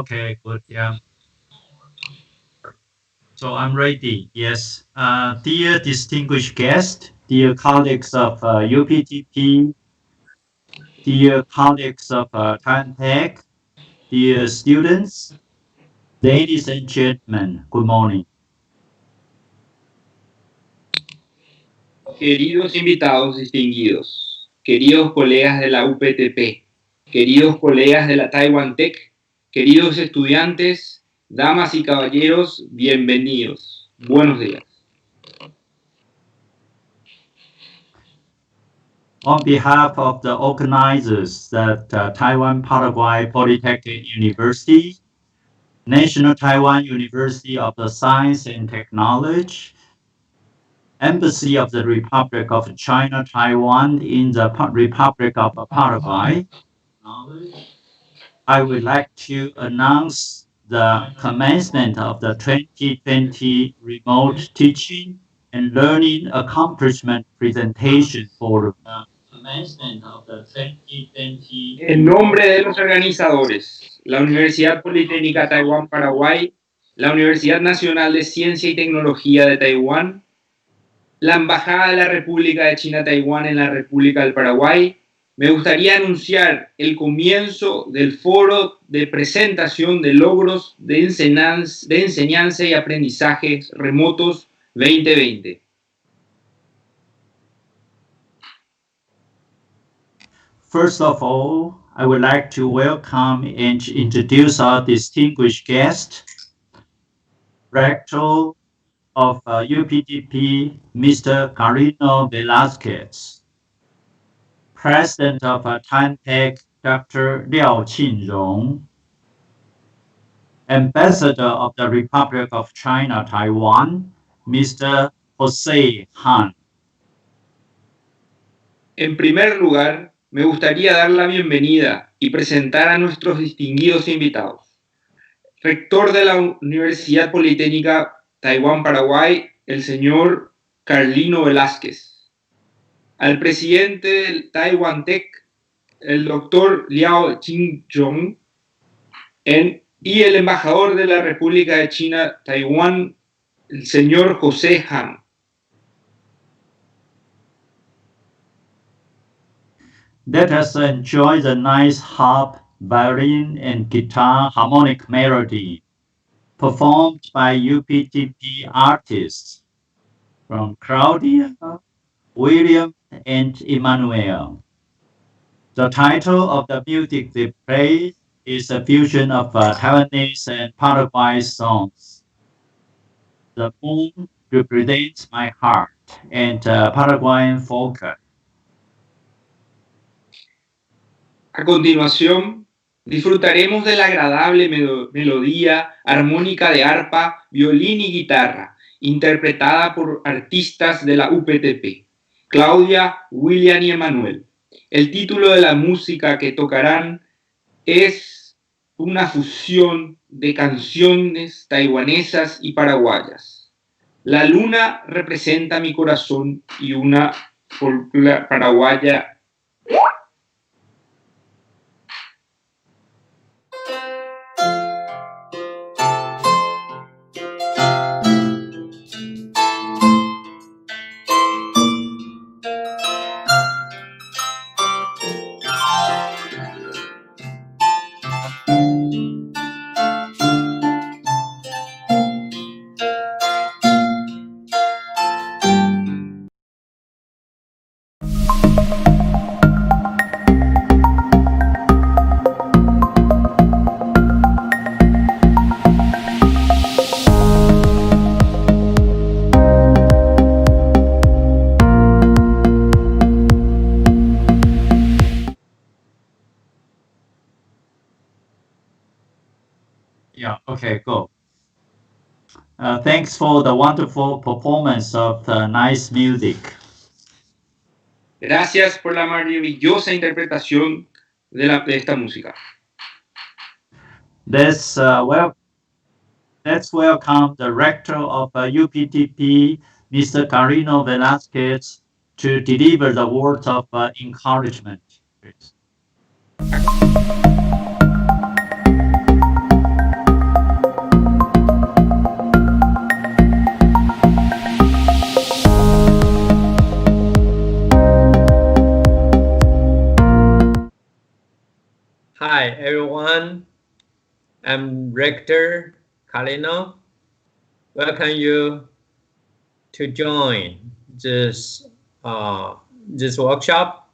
Okay, good. Yeah. So I'm ready. Yes. Dear distinguished guest, dear colleagues of UPTP, dear colleagues of Tech, dear students, ladies and gentlemen, good morning. Queridos invitados distinguidos, queridos colegas de la UPTP, queridos colegas de la Taiwan Tech, queridos estudiantes, damas y caballeros, bienvenidos. Buenos días. On behalf of the organizers that Taiwan Paraguay Polytechnic University, National Taiwan University of the Science and Technology, Embassy of the Republic of China, Taiwan in the Republic of Paraguay, I would like to announce the commencement of the 2020 Remote Teaching and Learning Accomplishment Presentation for the commencement of the 2020. En nombre de los organizadores, la Universidad Politécnica Taiwán Paraguay, la Universidad Nacional de Ciencia y Tecnología de Taiwán, la Embajada de la República de China Taiwán en la República del Paraguay, me gustaría anunciar el comienzo del foro de presentación de logros de enseñanza y aprendizajes remotos 2020. First of all, I would like to welcome and introduce our distinguished guest, Rector of UPTP, Mr. Carino Velasquez, President of Tech, Dr. Liao Qinrong, Ambassador of the Republic of China, Taiwan, Mr. Jose Han, En primer lugar, me gustaría dar la bienvenida y presentar a nuestros distinguidos invitados. Rector de la Universidad Politécnica Taiwán-Paraguay, el señor Carlino Velázquez. Al presidente del Taiwan Tech, el doctor Liao Qingjong, y el embajador de la República de China, Taiwán, el señor José Han. Let us enjoy the nice harp, violin, and guitar harmonic melody performed by UPTP artists from Claudia, William, and Emmanuel. The title of the music they play is a fusion of Taiwanese and Paraguay songs. The moon represents my heart and Paraguayan folk. A continuación, disfrutaremos de la agradable melodía armónica de arpa, violín y guitarra, interpretada por artistas de la UPTP, Claudia, William y Emanuel. El título de la música que tocarán es una fusión de canciones taiwanesas y paraguayas. La luna representa mi corazón y una folclore paraguaya. Yeah, okay, go. Thanks for the wonderful performance of the nice music. Gracias por la maravillosa interpretación de esta música. Let's welcome the rector of UPTP, Mr. Carlino Velázquez, to deliver the words of encouragement. Please. Hi everyone, I'm Rector Carlino. Welcome you to join this workshop,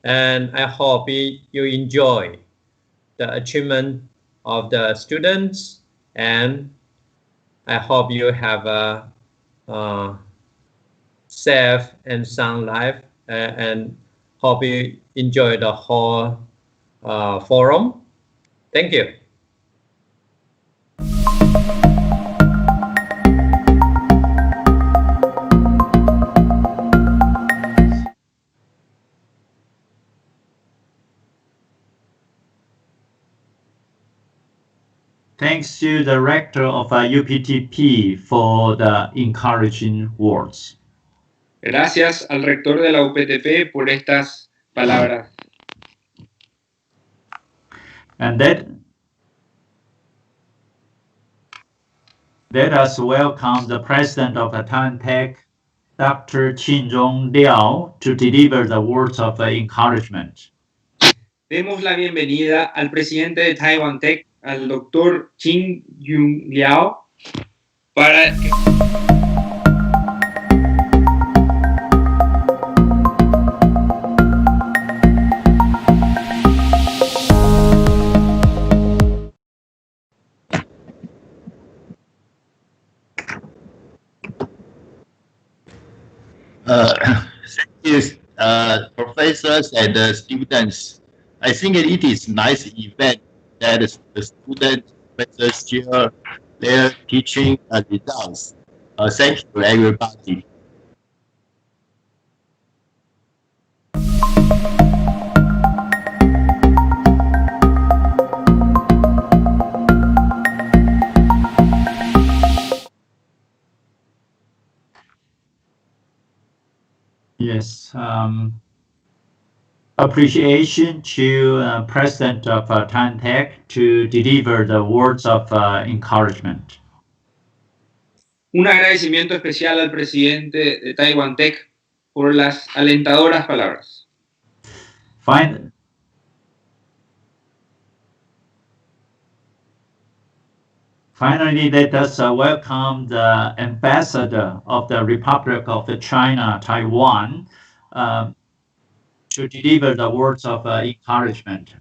and I hope you enjoy the achievement of the students, and I hope you have a safe and sound life, and hope you enjoy the whole forum. Thank you. Thanks to the rector of UPTP for the encouraging words. Gracias al rector de la UPTP por estas palabras. And let us welcome the president of Taiwan Tech, Dr. Qingjong Liao, to deliver the words of encouragement. Demos la bienvenida al presidente de Taiwan Tech, al doctor Qingjong Liao, para... Thank you, professors and students. I think it is a nice event that the students, professors share their teaching results. Thank you, everybody. Yes. Appreciation to President of Taiwan Tech to deliver the words of encouragement. Un agradecimiento especial al presidente de Taiwan Tech por las alentadoras palabras. Finally, let us welcome the ambassador of the Republic of China, Taiwan, to deliver the words of encouragement.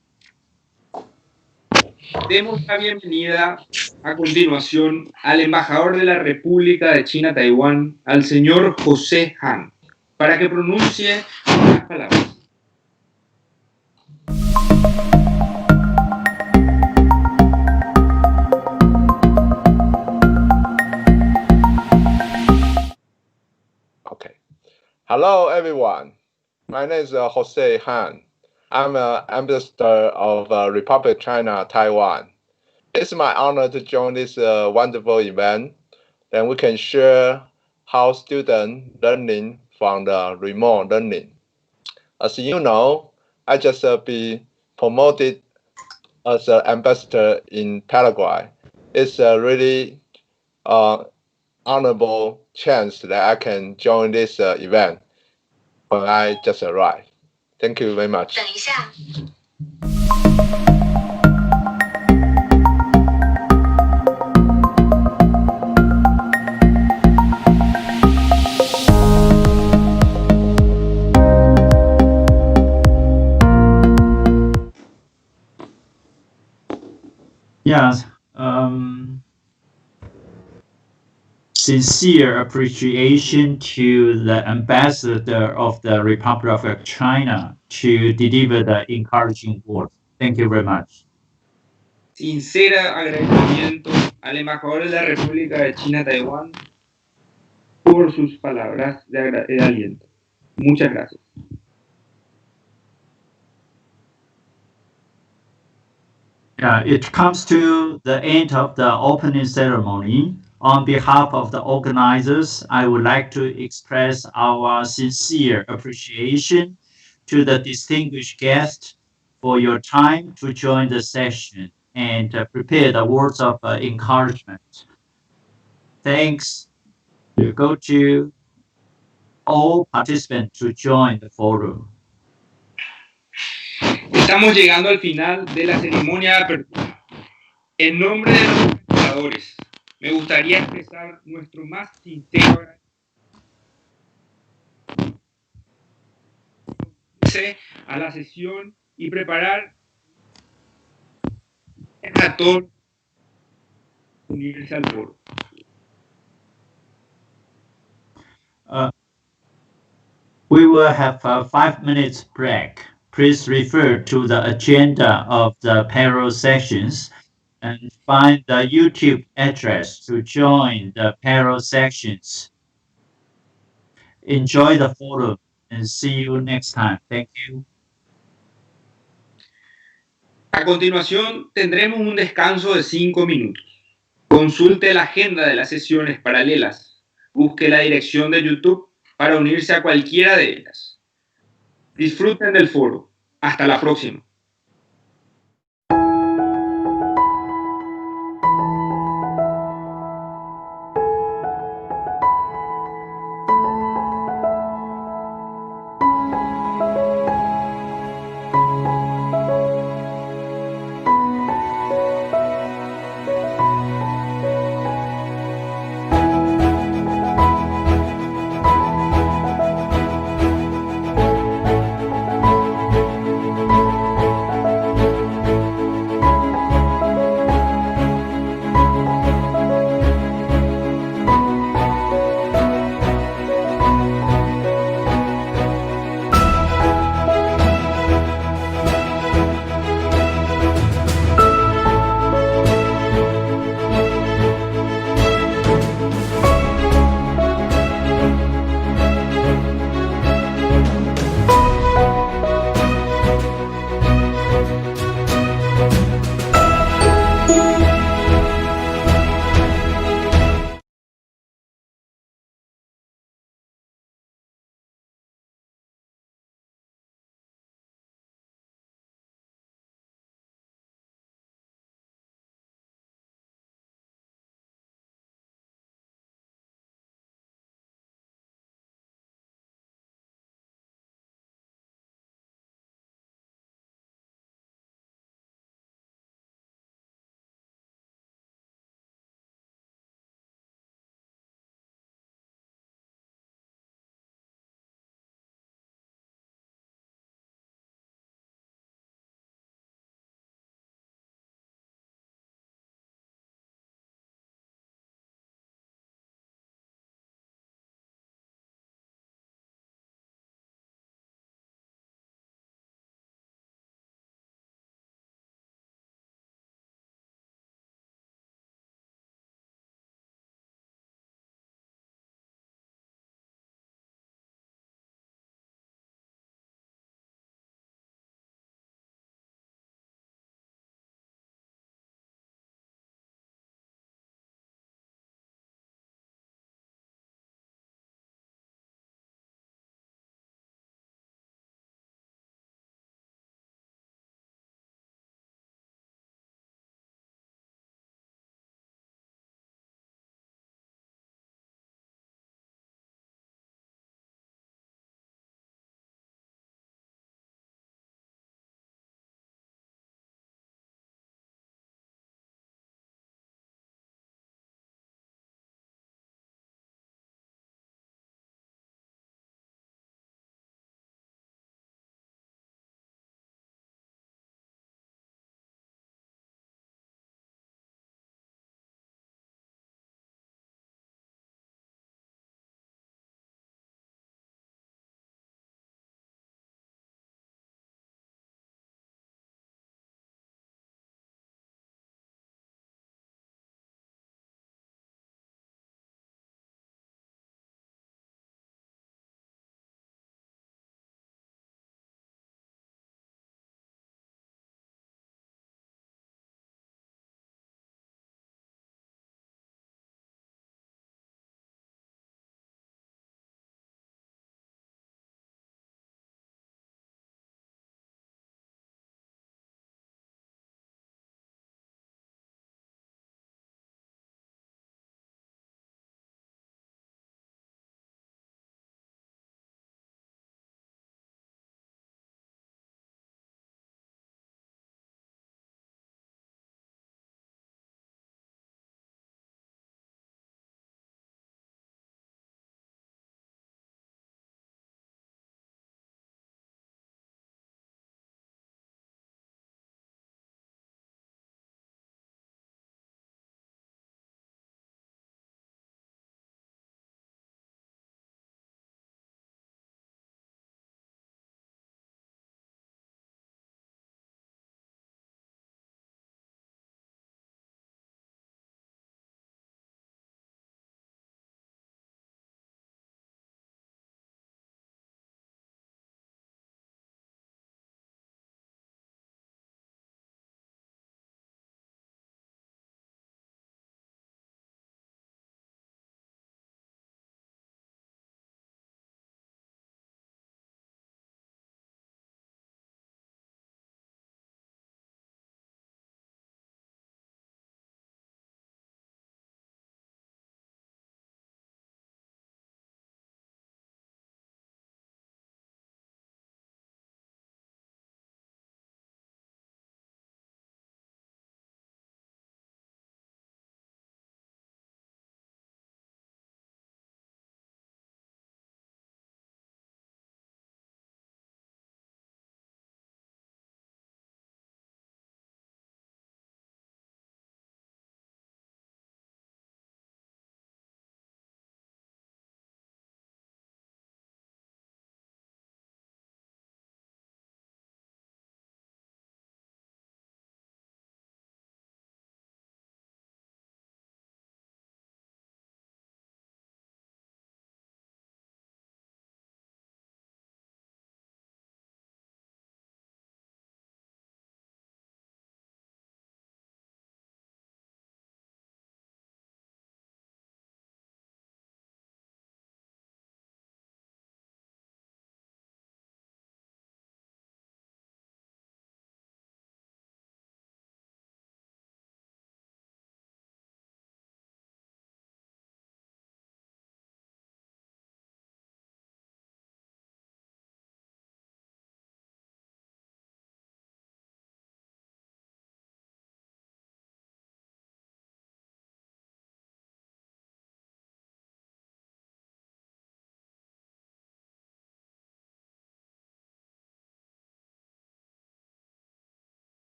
Demos la bienvenida a continuación al embajador de la República de China, Taiwán, al señor José Han, para que pronuncie unas palabras. Okay. Hello, everyone. My name is Jose Han. I'm an ambassador of Republic of China, Taiwan. It's my honor to join this wonderful event. Then we can share how students learning from the remote learning. As you know, I just be promoted as an ambassador in Paraguay. It's a really honorable chance that I can join this event when I just arrived. Thank you very much. 等一下。 Yes. Sincere appreciation to the ambassador of the Republic of China to deliver the encouraging words. Thank you very much. Sincero agradecimiento al embajador de la República de China, Taiwán, por sus palabras de aliento. Muchas gracias. It comes to the end of the opening ceremony. On behalf of the organizers, I would like to express our sincere appreciation to the distinguished guests for your time to join the session and prepare the words of encouragement. Thanks to go to all participants to join the forum. Estamos llegando al final de la ceremonia de apertura. En nombre de los organizadores, me gustaría expresar nuestro más sincero agradecimiento a la sesión y preparar a todos unirse al foro. We will have a 5 minutes break. Please refer to the agenda of the payroll sections and find the YouTube address to join the payroll sections. Enjoy the forum and see you next time. Thank you. A continuación, tendremos un descanso de 5 minutos. Consulte la agenda de las sesiones paralelas. Busque la dirección de YouTube para unirse a cualquiera de ellas. Disfruten del foro. Hasta la próxima.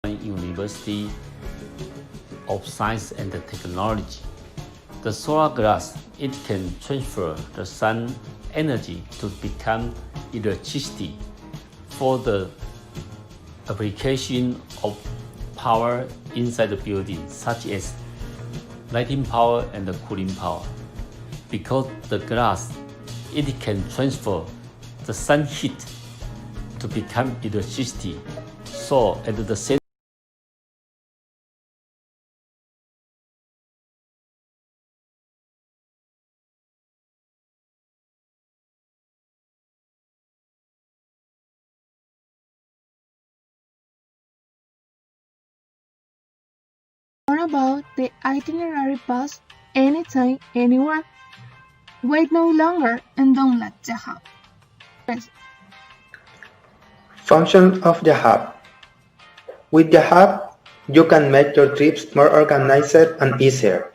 University of Science and Technology. The solar glass, it can transfer the sun energy to become electricity for the application of power inside the building, such as lighting power and the cooling power. Because the glass, it can transfer the sun heat to become electricity. So at the same What about the itinerary bus anytime, anywhere? Wait no longer and don't let the hub. Function of the hub. With the hub, you can make your trips more organized and easier.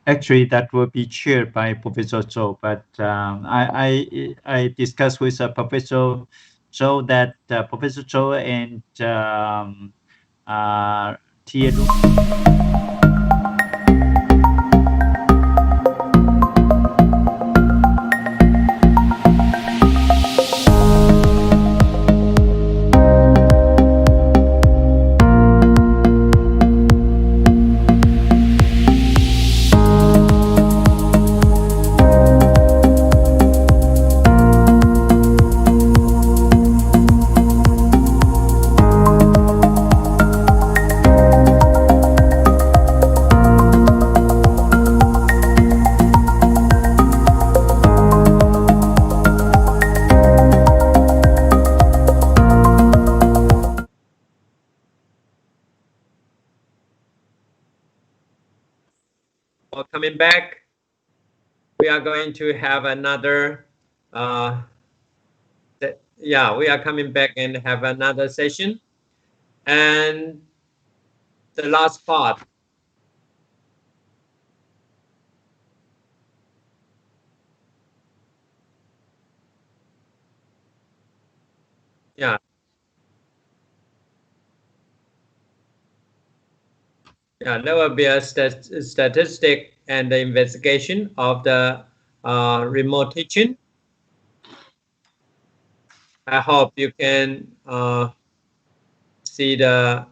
Actually, that will be chaired by Professor Zhou, but I discussed with Professor Zhou that Professor Zhou and Tia Lu. Coming back, we are going to have another we are coming back and have another session, and the last part there will be a statistic and the investigation of the remote teaching. I hope you can see the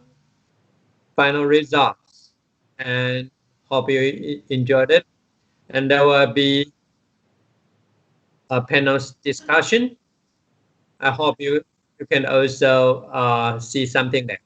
final results and hope you enjoyed it. And there will be a panel discussion. I hope you can also see something there.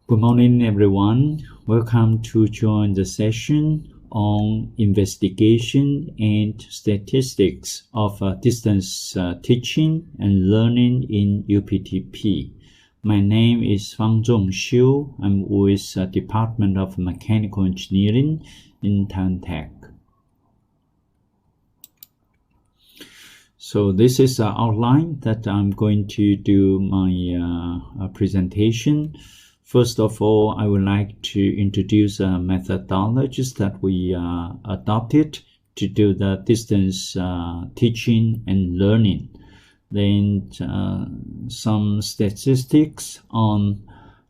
Good morning, everyone. Welcome to join the session on investigation and statistics of distance teaching and learning in UPTP. My name is Fangzhong Xiu. I'm with Department of Mechanical Engineering in Taiwan Tech. So this is the outline that I'm going to do my presentation. First of all, I would like to introduce methodologies that we adopted to do the distance teaching and learning. Then some statistics on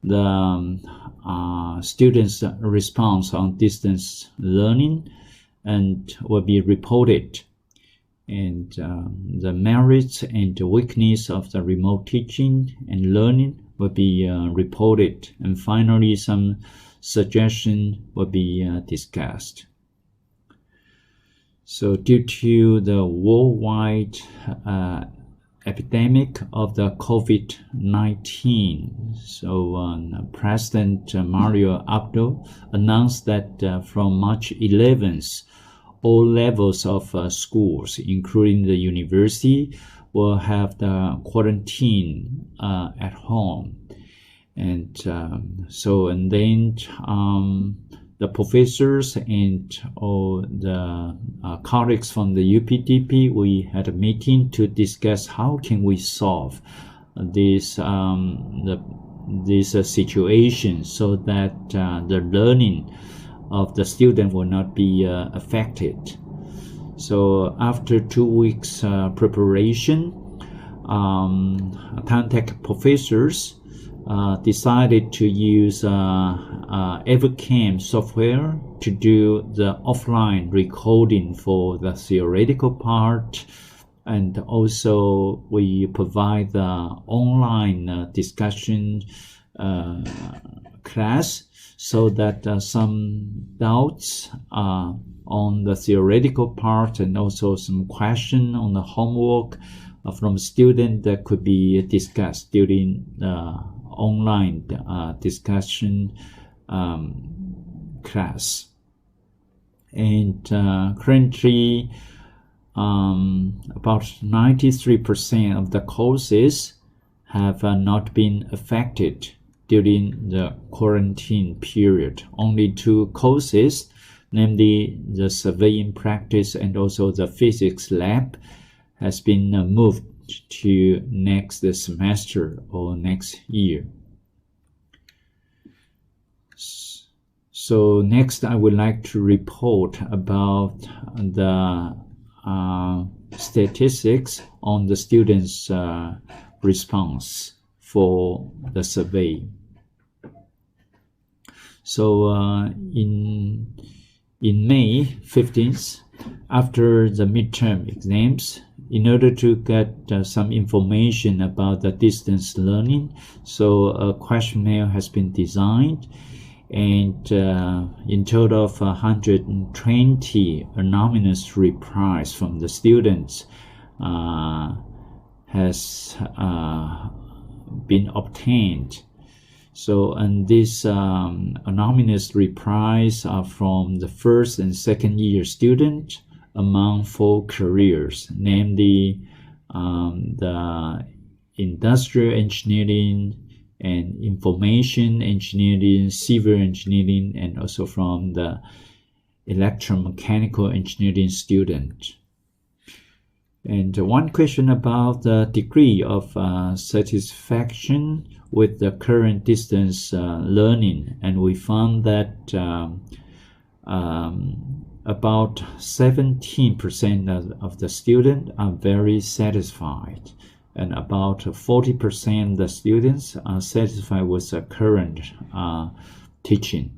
the students' response on distance learning and will be reported. And the merits and the weakness of the remote teaching and learning will be reported, and finally some suggestions will be discussed. So due to the worldwide epidemic of the COVID-19, so President Mario Abdo announced that from March 11th, all levels of schools, including the university, will have the quarantine at home. And then the professors and all the colleagues from the UPTP, we had a meeting to discuss how can we solve this situation so that the learning of the student will not be affected. So after 2 weeks preparation, Taiwan Tech professors decided to use Evercam software to do the offline recording for the theoretical part, and also we provide the online discussion class so that some doubts on the theoretical part and also some question on the homework from students that could be discussed during the online discussion class. And currently about 93% of the courses have not been affected during the quarantine period. Only 2 courses, namely the surveying practice and also the physics lab, has been moved to next semester or next year. So next, I would like to report about the statistics on the students' response for the survey. So in May 15th, after the midterm exams, in order to get some information about the distance learning, so a questionnaire has been designed, and in total of 120 anonymous replies from the students has been obtained. So, and these anonymous replies are from the first and second year student among 4 careers, namely the industrial engineering and information engineering, civil engineering, and also from the electromechanical engineering student. And one question about the degree of satisfaction with the current distance learning, and we found that about 17% of the students are very satisfied, and about 40% of the students are satisfied with the current teaching.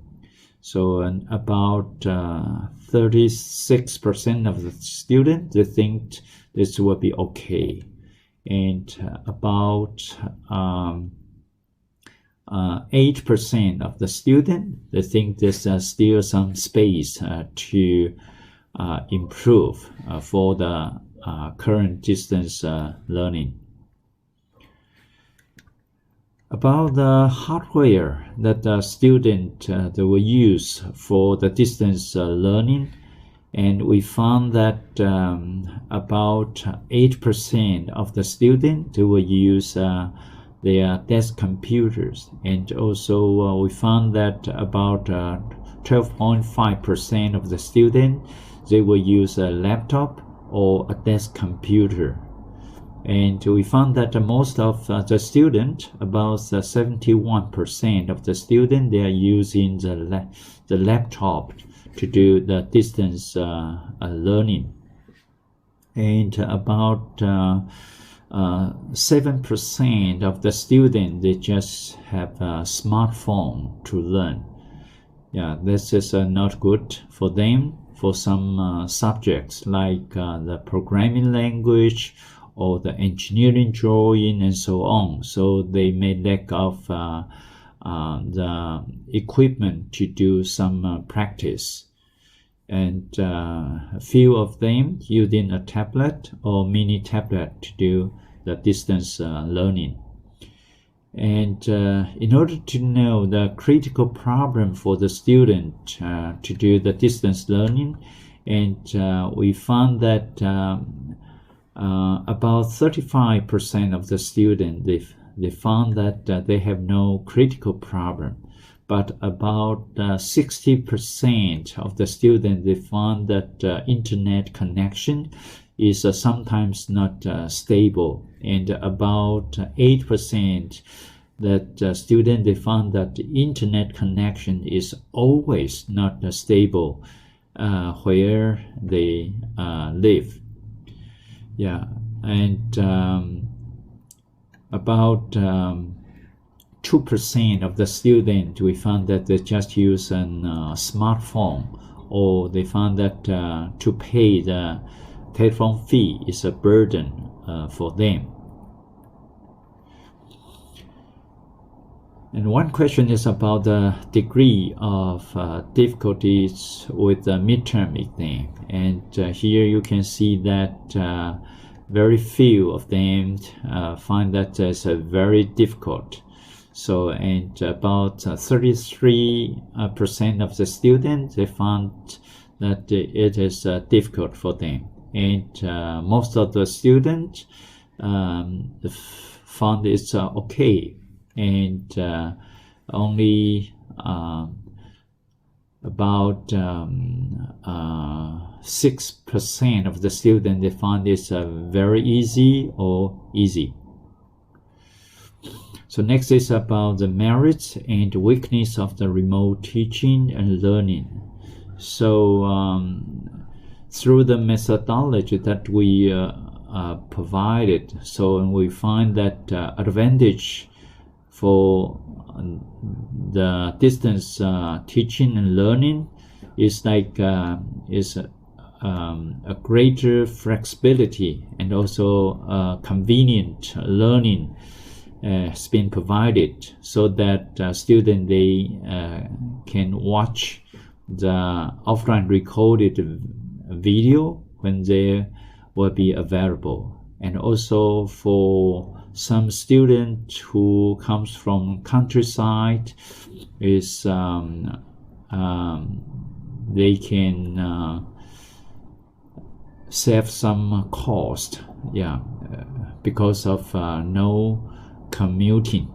So about 36% of the students, they think this will be okay. And about 8% of the students, they think there's still some space to improve for the current distance learning. About the hardware that the student they will use for the distance learning, and we found that about 8% of the students they will use their desk computers, and also we found that about 12.5% of the students they will use a laptop or a desk computer. And we found that most of the students, about 71% of the students, they are using the laptop to do the distance learning. And about 7% of the students, they just have a smartphone to learn. Yeah, this is not good for them for some subjects like the programming language or the engineering drawing and so on. So they may lack of the equipment to do some practice. And a few of them using a tablet or mini tablet to do the distance learning. And in order to know the critical problem for the student to do the distance learning, and we found that about 35% of the students, they found that they have no critical problem. But about 60% of the students, they found that internet connection is sometimes not stable. And about 8% that students, they found that the internet connection is always not stable where they live. Yeah, and about 2% of the students, we found that they just use a smartphone, or they found that to pay the telephone fee is a burden for them. And one question is about the degree of difficulties with the midterm exam. And here you can see that very few of them find that it's very difficult. So, and about 33% of the students, they found that it is difficult for them. And most of the students found it's okay. And only about 6% of the students, they find this very easy or easy. So next is about the merits and weakness of the remote teaching and learning. So through the methodology that we provided, so we find that advantage for the distance teaching and learning is like a greater flexibility and also convenient learning has been provided, so that students they can watch the offline recorded video when they will be available. And also for some student who comes from countryside, is they can save some cost, because of no commuting.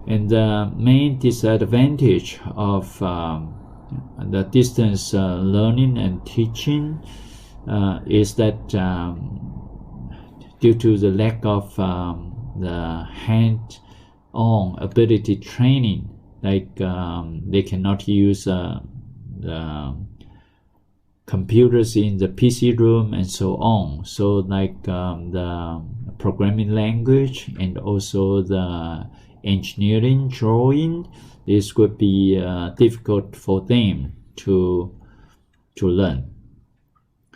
And the main disadvantage of the distance learning and teaching is that due to the lack of the hand-on ability training, like they cannot use the computers in the PC room and so on. So like the programming language and also the engineering drawing, this could be difficult for them to learn.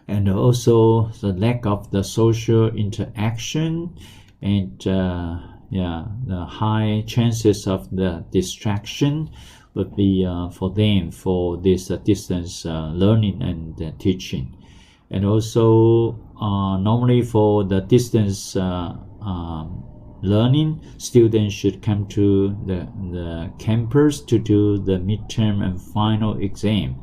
And also the lack of the social interaction and the high chances of the distraction would be for them for this distance learning and teaching. And also normally for the distance learning, students should come to the campus to do the midterm and final exam,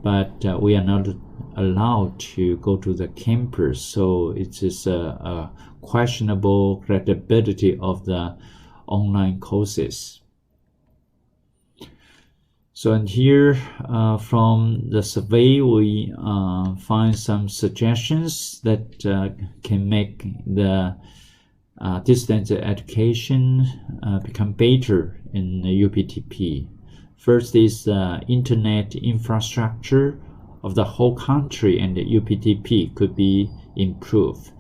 but we are not allowed to go to the campus, so it is a questionable credibility of the online courses. So and here from the survey we find some suggestions that can make the distance education become better in the UPTP. First is the internet infrastructure of the whole country and the UPTP could be improved.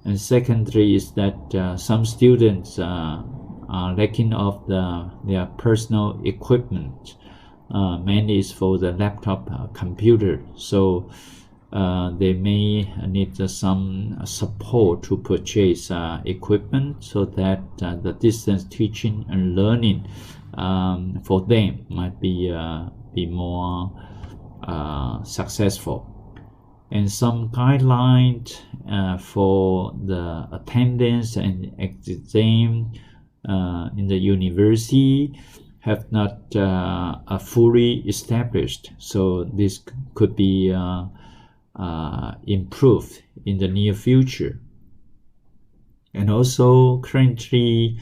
And secondly is that some students are lacking of their personal equipment. Mainly is for the laptop computer, so they may need some support to purchase equipment, so that the distance teaching and learning for them might be more successful. And some guidelines for the attendance and exam in the university have not fully established, so this could be improved in the near future. And also currently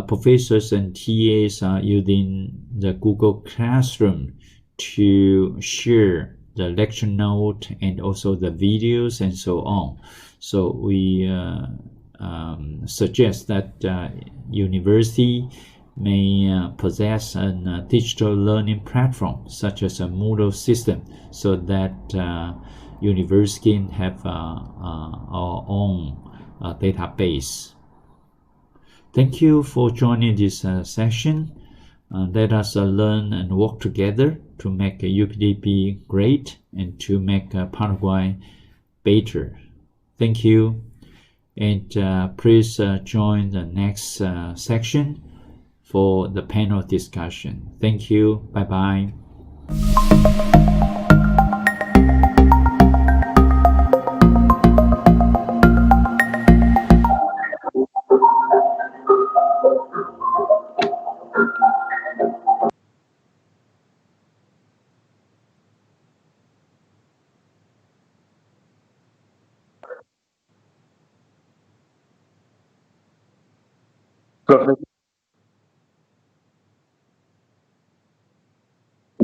professors and TAs are using the Google Classroom to share the lecture note and also the videos and so on. So we suggest that university may possess a digital learning platform such as a Moodle system, so that university can have our own database. Thank you for joining this session. Let us learn and work together to make UPTP great and to make Paraguay better. Thank you, and please join the next section for the panel discussion. Thank you. Bye-bye.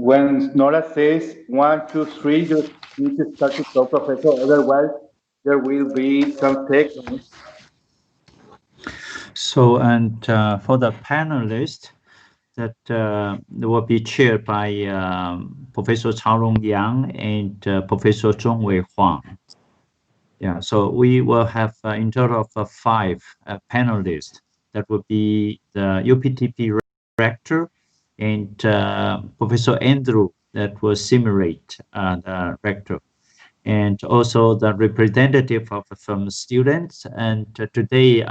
when Nora says 1, 2, 3, you need to start to talk, Professor. Otherwise, there will be some seconds. So, and for the panelists, that will be chaired by Professor Chaorong Yang and Professor Zhongwei Huang. Yeah, so we will have in total of 5 panelists. That would be the UPTP rector and Professor Andrew, that will simulate the rector, and also the representative of from students. And today,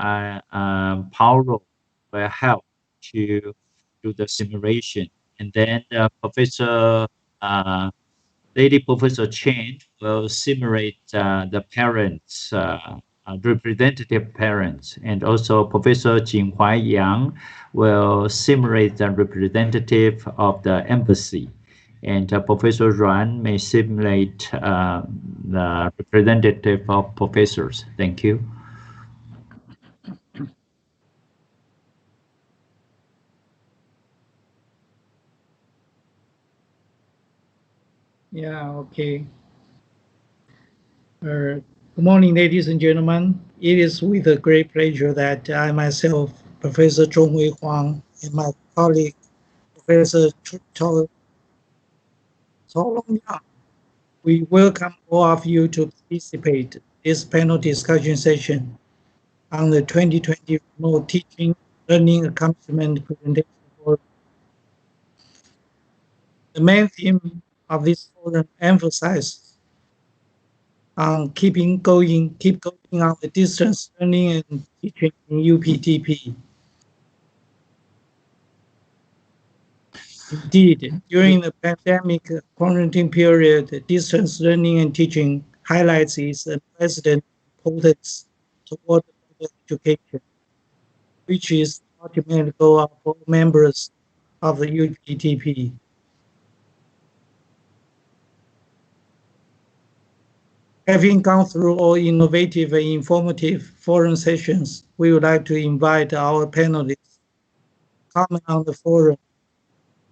Paulo will help to do the simulation, and then Lady Professor Chen will simulate the parents, representative parents, and also Professor Jinhuai Yang will simulate the representative of the embassy, and Professor Ruan may simulate the representative of professors. Thank you. Yeah, okay. Good morning, ladies and gentlemen. It is with a great pleasure that I myself, Professor Zhongwei Huang, and my colleague, Professor Chaolong Yang, we welcome all of you to participate in this panel discussion session on the 2020 Remote Teaching Learning Accomplishment Presentation Forum. The main theme of this forum emphasizes on keep going on the distance learning and teaching in UPTP. Indeed, during the pandemic quarantine period, distance learning and teaching highlights its unprecedented importance toward education, which is the ultimate goal of all members of the UPTP. Having gone through all innovative and informative forum sessions, we would like to invite our panelists to comment on the forum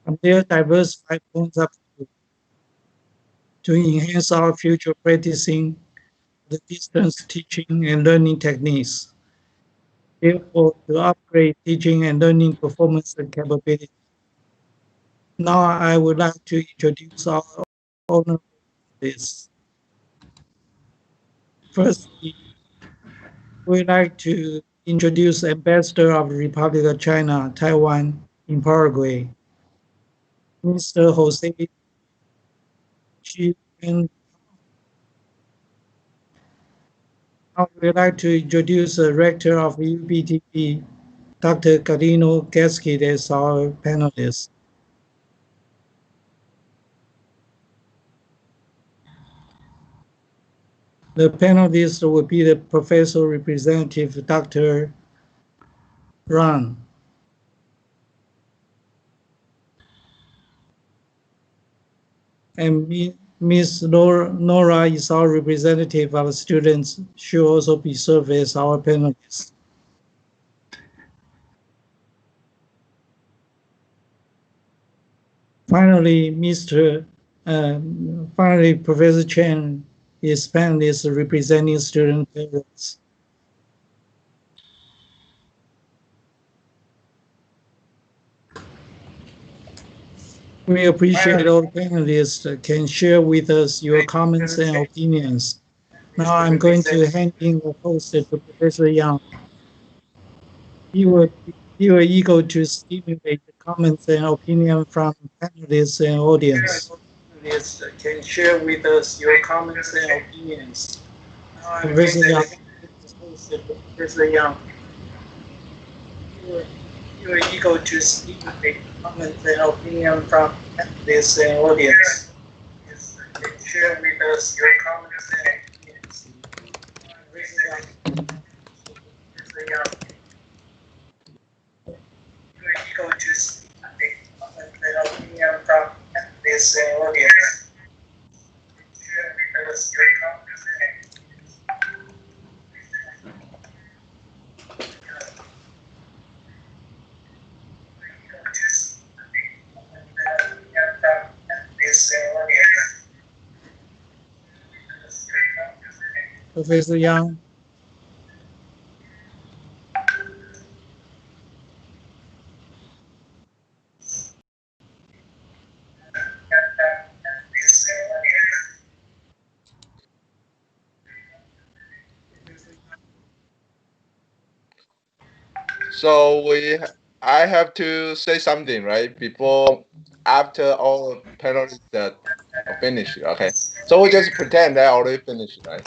and their diversified points of view to enhance our future practicing the distance teaching and learning techniques, therefore to upgrade teaching and learning performance and capability. Now I would like to introduce our honorable panelists. Firstly, we'd like to introduce Ambassador of the Republic of China, Taiwan, in Paraguay, Mr. Jose Chi. Now we'd like to introduce the Rector of the UPTP, Dr. Galino Gasquet, as our panelist. The panelists will be the Professor Representative Dr. Ran. And Ms. Nora is our representative of students. She will also be served as our panelist. Finally, Professor Chen is panelist representing student parents. We appreciate all panelists can share with us your comments and opinions. Now I'm going to hand in the host to Professor Yang. He will eager to stimulate the comments and opinion from panelists and audience. Panelists can share with us your comments and opinions. Now I'm Professor Yang. Professor Yang. You are eager to stimulate comments and opinion from panelists and audience. Can share with us your comments and opinions. Professor Yang. You are eager to stimulate comments and opinion from panelists and audience. Can share with us your comments and opinions. Professor Yang. So I have to say something, right? After all panelists that are finished, okay? So we just pretend they already finished, right?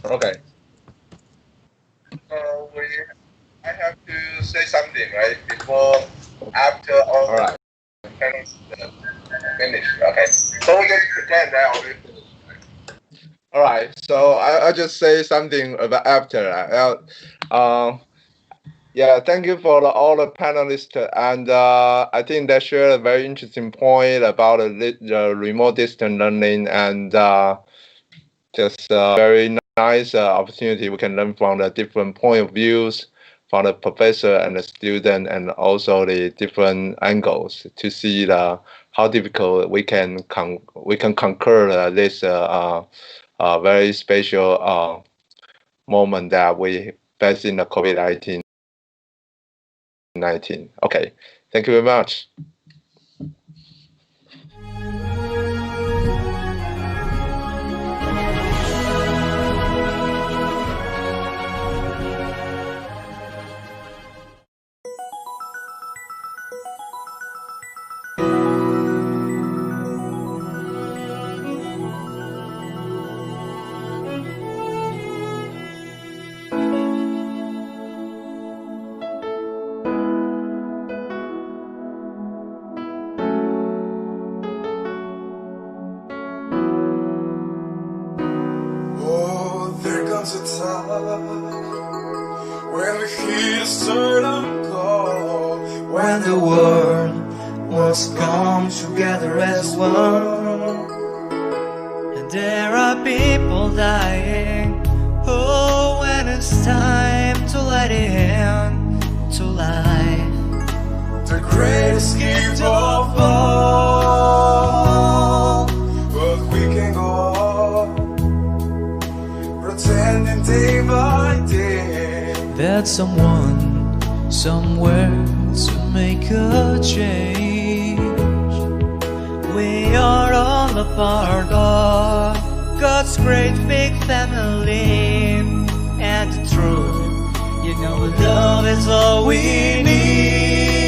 Okay. So I have to say something, right? After all right. Panelists that are finished, okay? So we just pretend they already finished. All right, so I'll just say something about after. Yeah, thank you for all the panelists, and I think they shared a very interesting point about the remote distance learning, and just a very nice opportunity we can learn from the different point of views from the professor and the student, and also the different angles to see how difficult we can conquer this very special moment that we face in the COVID-19. Okay, thank you very much. When the heat turn on cold, when the world must come together as one, and there are people dying. Oh, when it's time to let it in to life, the greatest gift of all. But we can go on pretending day by day that someone somewhere to make a change. We are all a part of God's great big family, and the truth, you know, love is all we need.